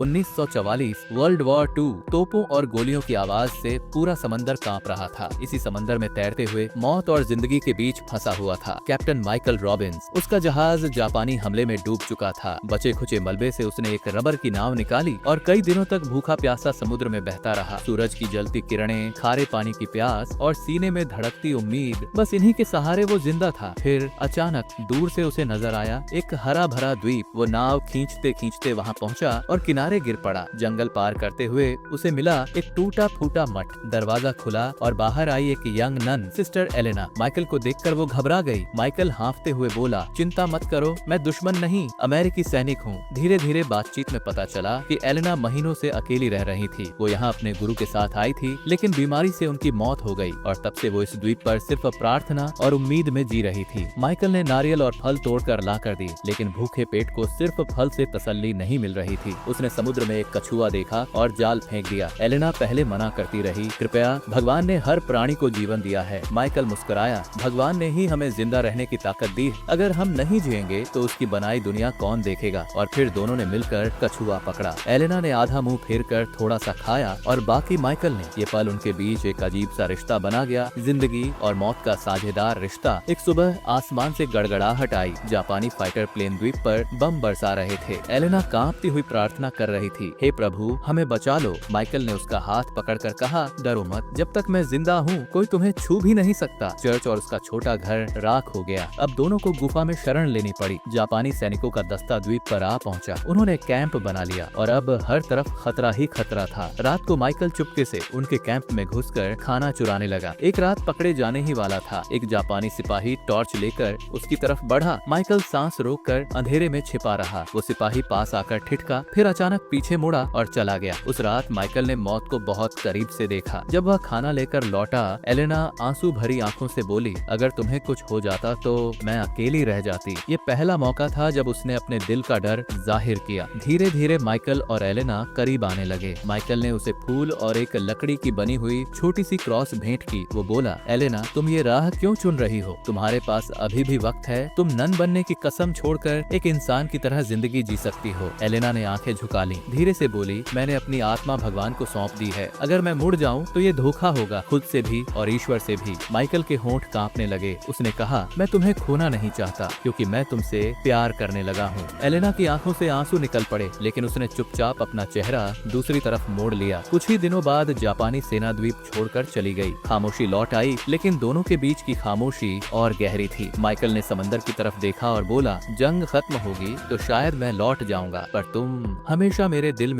1944 world war 2 तोपों और गोलियों की आवाज से पूरा समंदर कांप रहा था। इसी समंदर में तैरते हुए मौत और जिंदगी के बीच फंसा हुआ था कैप्टन माइकल रॉबिन्स। उसका जहाज जापानी हमले में डूब चुका था। बचे खुचे मलबे से उसने एक रबर की नाव निकाली और कई दिनों तक भूखा प्यासा समुद्र में बहता रहा। सूरज की जलती किरणें, खारे पानी की प्यास और सीने में धड़कती उम्मीद, बस इन्हीं के सहारे वो जिंदा था। फिर अचानक दूर से उसे नजर आया एक हरा भरा द्वीप। वो नाव खींचते खींचते वहाँ पहुँचा और किनारे गिर पड़ा। जंगल पार करते हुए उसे मिला एक टूटा फूटा मठ। दरवाजा खुला और बाहर आई एक young nun, sister Elena. Michael को देखकर वो घबरा गई। माइकल हाँफते हुए बोला, चिंता मत करो, मैं दुश्मन नहीं, अमेरिकी सैनिक हूँ। धीरे धीरे बातचीत में पता चला कि एलेना महीनों से अकेली रह रही थी। वो यहाँ अपने गुरु के साथ आई थी, लेकिन बीमारी से उनकी मौत हो गई और तब से वो इस द्वीप पर सिर्फ प्रार्थना और उम्मीद में जी रही थी। माइकल ने नारियल और फल तोड़कर ला कर दी, लेकिन भूखे पेट को सिर्फ फल से तसल्ली नहीं मिल रही थी। उसने समुद्र में एक कछुआ देखा और जाल फेंक दिया। एलेना पहले मना करती रही, कृपया, भगवान ने हर प्राणी को जीवन दिया है। माइकल मुस्कुराया, भगवान ने ही हमें जिंदा रहने की ताकत दी, अगर हम नहीं जिएंगे तो उसकी बनाई दुनिया कौन देखेगा। और फिर दोनों ने मिलकर कछुआ पकड़ा। एलेना ने आधा मुंह फेर कर थोड़ा सा खाया और बाकी माइकल ने। ये पल उनके बीच एक अजीब सा रिश्ता बना गया, जिंदगी और मौत का साझेदार रिश्ता। एक सुबह आसमान से गड़गड़ाहट आई। जापानी फाइटर प्लेन द्वीप पर बम बरसा रहे थे। एलेना कांपती हुई प्रार्थना कर रही थी, हे प्रभु, हमें बचा लो। माइकल ने उसका हाथ पकड़कर कहा, डरो मत, जब तक मैं जिंदा हूँ कोई तुम्हें छू भी नहीं सकता। चर्च और उसका छोटा घर राख हो गया। अब दोनों को गुफा में शरण लेनी पड़ी। जापानी सैनिकों का दस्ता द्वीप पर आ पहुंचा। उन्होंने कैंप बना लिया और अब हर तरफ खतरा ही खतरा था। रात को माइकल चुपके से उनके कैंप में घुसकर खाना चुराने लगा। एक रात पकड़े जाने ही वाला था। एक जापानी सिपाही टॉर्च लेकर उसकी तरफ बढ़ा। माइकल सांस रोककर अंधेरे में छिपा रहा। वो सिपाही पास आकर ठिठका, फिर अचानक पीछे मुड़ा और चला गया। उस रात माइकल ने मौत को बहुत करीब से देखा। जब वह खाना लेकर लौटा, एलेना आंसू भरी आंखों से बोली, अगर तुम्हें कुछ हो जाता तो मैं अकेली रह जाती। ये पहला मौका था जब उसने अपने दिल का डर जाहिर किया। धीरे धीरे माइकल और एलेना करीब आने लगे। माइकल ने उसे फूल और एक लकड़ी की बनी हुई छोटी सी क्रॉस भेंट की। वो बोला, एलेना, तुम ये राह क्यों चुन रही हो? तुम्हारे पास अभी भी वक्त है। तुम नन बनने की कसम छोड़कर एक इंसान की तरह जिंदगी जी सकती हो। एलेना ने आंखें झुका ली, धीरे से बोली, मैंने अपनी आत्मा भगवान को सौंप दी है। अगर मैं मुड़ जाऊं तो ये धोखा होगा, खुद से भी और ईश्वर से भी। माइकल के होंठ कांपने लगे। उसने कहा, मैं तुम्हें खोना नहीं चाहता, क्योंकि मैं तुमसे प्यार करने लगा हूँ। एलेना की आंखों से आंसू निकल पड़े, लेकिन उसने चुपचाप अपना चेहरा दूसरी तरफ मोड़ लिया। कुछ ही दिनों बाद जापानी सेना द्वीप छोड़कर चली गई। खामोशी लौट आई, लेकिन दोनों के बीच की खामोशी और गहरी थी। माइकल ने समंदर की तरफ देखा और बोला, जंग खत्म होगी तो शायद मैं लौट जाऊंगा, पर तुम हमेशा मेरे दिल में